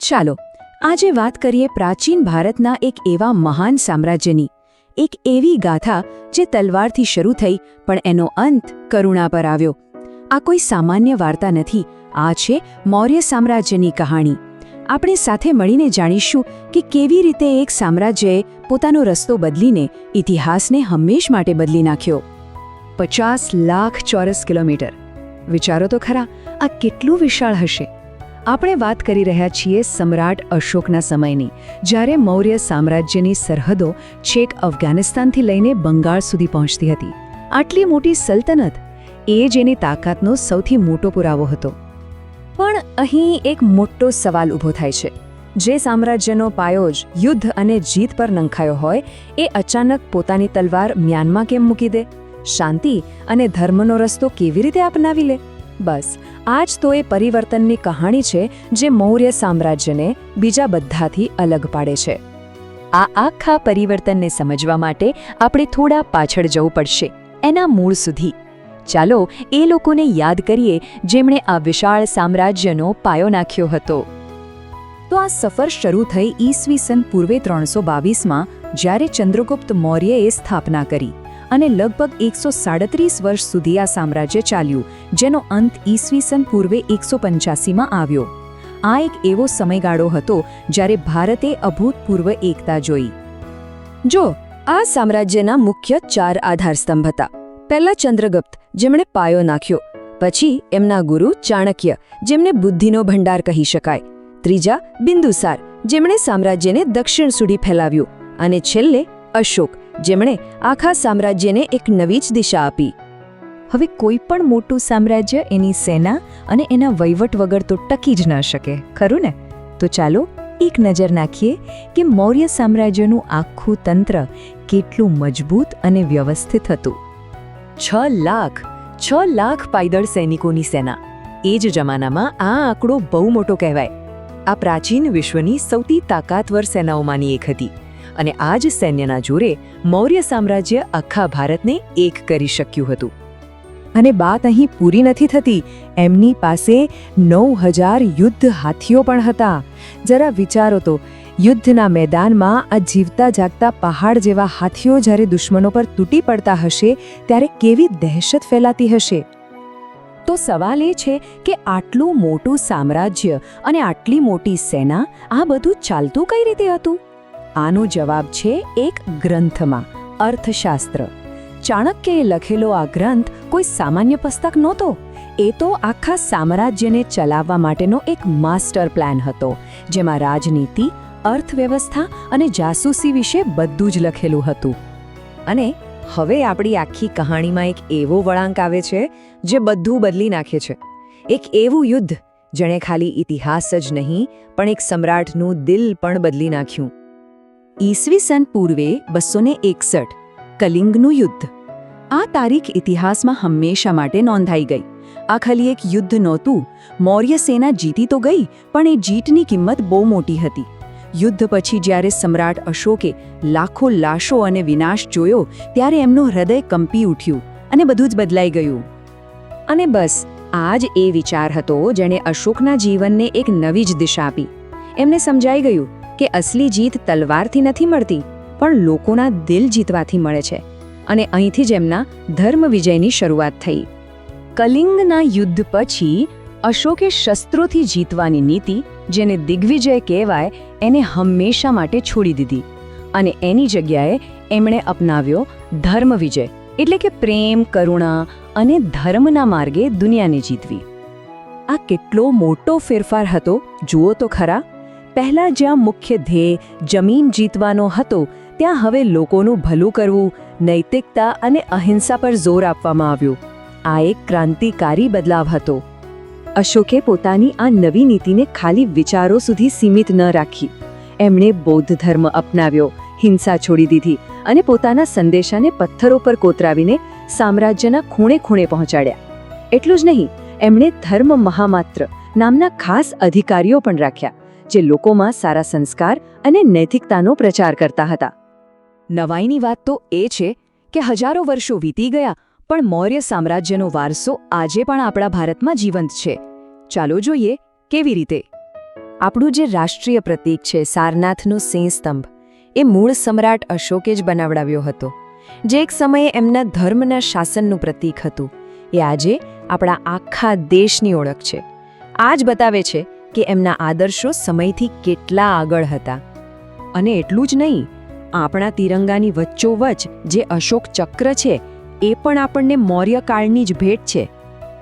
ચાલો આજે વાત કરીએ પ્રાચીન ભારતના એક એવા મહાન સામ્રાજ્યની, એક એવી ગાથા જે તલવારથી શરૂ થઈ પણ એનો અંત કરુણા પર આવ્યો. આ કોઈ સામાન્ય વાર્તા નથી, આ છે મૌર્ય સામ્રાજ્યની કહાણી. આપણે સાથે મળીને જાણીશું કે કેવી રીતે એક સામ્રાજ્યએ પોતાનો રસ્તો બદલીને ઇતિહાસને હંમેશ માટે બદલી નાખ્યો. 50 લાખ ચોરસ કિલોમીટર. વિચારો તો ખરા, આ કેટલું વિશાળ હશે. આપણે વાત કરી રહ્યા છીએ સમ્રાટ અશોકના સમયની, જ્યારે મૌર્ય સામ્રાજ્યની સરહદો છેક અફઘાનિસ્તાનથી લઈને બંગાળ સુધી પહોંચતી હતી. આટલી મોટી સલ્તનત, એ જ એની તાકાતનો સૌથી મોટો પુરાવો હતો. પણ અહીં એક મોટો સવાલ ઊભો થાય છે. જે સામ્રાજ્યનો પાયો જ યુદ્ધ અને જીત પર નંખાયો હોય, એ અચાનક પોતાની તલવાર મ્યાનમાં કેમ મૂકી દે? શાંતિ અને ધર્મનો રસ્તો કેવી રીતે અપનાવી લે? બસ આ જ તો એ પરિવર્તનની કહાણી છે જે મૌર્ય સામ્રાજ્યને બીજા બધાથી અલગ પાડે છે. આ આખા પરિવર્તનને સમજવા માટે આપણે થોડા પાછળ જવું પડશે, એના મૂળ સુધી. ચાલો એ લોકોને યાદ કરીએ જેમણે આ વિશાળ સામ્રાજ્યનો પાયો નાખ્યો હતો. તો આ સફર શરૂ થઈ ઈસવીસન પૂર્વે 322માં, જ્યારે ચંદ્રગુપ્ત મૌર્યએ સ્થાપના કરી અને લગભગ 137 વર્ષ સુધી આ સામ્રાજ્ય ચાલ્યું, જેનો અંત ઈસવીસન પૂર્વે 185માં આવ્યો. આ એક એવો સમયગાળો હતો જ્યારે ભારતે અભૂતપૂર્વ એકતા જોઈ. જો આ સામ્રાજ્યના મુખ્ય 4 આધારસ્તંભ હતા. પહેલા ચંદ્રગુપ્ત, જેમણે પાયો નાખ્યો. પછી એમના ગુરુ ચાણક્ય, જેમને બુદ્ધિનો ભંડાર કહી શકાય. ત્રીજા બિંદુસાર, જેમણે સામ્રાજ્યને દક્ષિણ સુધી ફેલાવ્યું. અને છેલ્લે અશોક, જેમણે આખા સામ્રાજ્યને એક નવી જ દિશા આપી. હવે કોઈ પણ મોટું સામ્રાજ્ય એની સેના અને એના વહીવટ વગર તો ટકી જ ન શકે, ખરું ને? તો ચાલો એક નજર નાખીએ કે મૌર્ય સામ્રાજ્યનું આખું તંત્ર કેટલું મજબૂત અને વ્યવસ્થિત હતું. 6 લાખ પાયદળ સૈનિકોની સેના. એ જ જમાનામાં આ આંકડો બહુ મોટો કહેવાય. આ પ્રાચીન વિશ્વની સૌથી તાકાતવર સેનાઓમાંની એક હતી. અને આ જ સૈન્યના જોરે મૌર્ય સામ્રાજ્ય આખા ભારતને એક કરી શક્યું હતું. અને વાત અહીં પૂરી નથી થતી. એમની પાસે 9000 યુદ્ધ હાથીઓ પણ હતા. જરા વિચારો તો, યુદ્ધના મેદાનમાં આ જીવતા જાગતા પહાડ જેવા હાથીઓ જ્યારે દુશ્મનો પર તૂટી પડતા હશે, ત્યારે કેવી દહેશત ફેલાતી હશે. તો સવાલ એ છે કે આટલું મોટું સામ્રાજ્ય અને આટલી મોટી સેના, આ બધું ચાલતું કઈ રીતે હતું? આનો જવાબ છે એક ગ્રંથમાં, અર્થશાસ્ત્ર. ચાણક્યએ લખેલો આ ગ્રંથ કોઈ સામાન્ય પુસ્તક નહોતો. એ તો આખા સામ્રાજ્યને ચલાવવા માટેનો એક માસ્ટર પ્લાન હતો, જેમાં રાજનીતિ, અર્થવ્યવસ્થા અને જાસૂસી વિશે બધું જ લખેલું હતું. અને હવે આપણી આખી કહાણીમાં એક એવો વળાંક આવે છે જે બધું બદલી નાખે છે. એક એવું યુદ્ધ જેણે ખાલી ઇતિહાસ જ નહીં પણ એક સમ્રાટનું દિલ પણ બદલી નાખ્યું. ઈસવીસન પૂર્વે 261, કલિંગનું યુદ્ધ. આ તારીખ ઇતિહાસમાં હંમેશા માટે નોંધાઈ ગઈ. આ ખાલી એક યુદ્ધ નહોતું. મૌર્ય સેના જીતી તો ગઈ, પણ એ જીતની કિંમત બહુ મોટી હતી. યુદ્ધ પછી જ્યારે સમ્રાટ અશોકે લાખો લાશો અને વિનાશ જોયો, ત્યારે એમનું હૃદય કંપી ઉઠ્યું અને બધું જ બદલાઈ ગયું. અને બસ આ જ એ વિચાર હતો જેણે અશોકના જીવનને એક નવી જ દિશા આપી. એમને સમજાઈ ગયું કે અસલી જીત તલવારથી નથી મળતી, પણ લોકોના દિલ જીતવાથી મળે છે. અને અહીંથી જ એમના ધર્મ વિજયની શરૂઆત થઈ. કલિંગના યુદ્ધ પછી અશોકે શસ્ત્રોથી જીતવાની નીતિ, જેને દિગ્વિજય કહેવાય, એને હંમેશા માટે છોડી દીધી. અને એની જગ્યાએ એમણે અપનાવ્યો ધર્મ વિજય, એટલે કે પ્રેમ, કરુણા અને ધર્મના માર્ગે દુનિયાને જીતવી. આ કેટલો મોટો ફેરફાર હતો, જુઓ તો ખરા. પહેલાં જ્યાં મુખ્ય ધ્યેય જમીન જીતવાનો હતો, ત્યાં હવે લોકોનું ભલું કરવું, નૈતિકતા અને અહિંસા પર જોર આપવામાં આવ્યું. આ એક ક્રાંતિકારી બદલાવ હતો. અશોકે પોતાની આ નવી નીતિને ખાલી વિચારો સુધી સીમિત ન રાખી. એમણે બૌદ્ધ ધર્મ અપનાવ્યો, હિંસા છોડી દીધી અને પોતાના સંદેશાને પથ્થરો પર કોતરાવીને સામ્રાજ્યના ખૂણે ખૂણે પહોંચાડ્યા. એટલું જ નહીં, એમણે ધર્મ મહામાત્ર નામના ખાસ અધિકારીઓ પણ રાખ્યા, જે લોકોમાં સારા સંસ્કાર અને નૈતિકતાનો પ્રચાર કરતા હતા. નવાઈની વાત તો એ છે કે હજારો વર્ષો વીતી ગયા, પણ મૌર્ય સામ્રાજ્યનો વારસો આજે પણ આપણા ભારતમાં જીવંત છે. ચાલો જોઈએ કેવી રીતે. આપણું જે રાષ્ટ્રીય પ્રતીક છે સારનાથનું સિંહ સ્તંભ, એ મૂળ સમ્રાટ અશોકે જ બનાવડાવ્યો હતો, જે એક સમયે એમના ધર્મના શાસનનું પ્રતીક હતું. એ આજે આપણા આખા દેશની ઓળખ છે. આ જ બતાવે છે કે એમના આદર્શો સમયથી કેટલા આગળ હતા. અને એટલું જ નહીં, આપણા તિરંગાની વચ્ચોવચ જે અશોક ચક્ર છે એ પણ આપણને મૌર્ય કાળની જ ભેટ છે.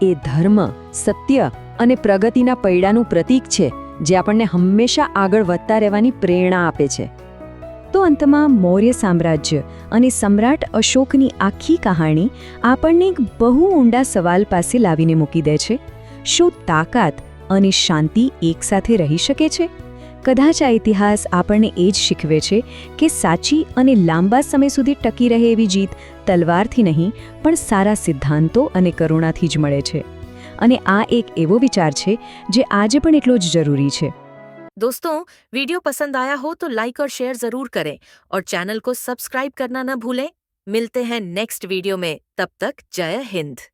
એ ધર્મ, સત્ય અને પ્રગતિના પૈડાનું પ્રતીક છે, જે આપણને હંમેશા આગળ વધતા રહેવાની પ્રેરણા આપે છે. તો અંતમાં મૌર્ય સામ્રાજ્ય અને સમ્રાટ અશોકની આખી કહાણી આપણને એક બહુ ઊંડા સવાલ પાસે લાવીને મૂકી દે છે. શું તાકાત અને શાંતિ એકસાથે રહી શકે છે? કદાચ આ ઇતિહાસ આપણને એ જ શીખવે છે કે સાચી અને લાંબા સમય સુધી ટકી રહે એવી જીત તલવારથી નહીં, પણ સારા સિદ્ધાંતો અને કરુણાથી જ મળે છે. અને આ એક એવો વિચાર છે જે આજે પણ એટલો જ જરૂરી છે. दोस्तों, वीडियो पसंद आया हो तो लाइक और शेयर जरूर करें और चैनल को सब्सक्राइब करना न भूलें। मिलते हैं नेक्स्ट वीडियो में, तब तक जय हिंद।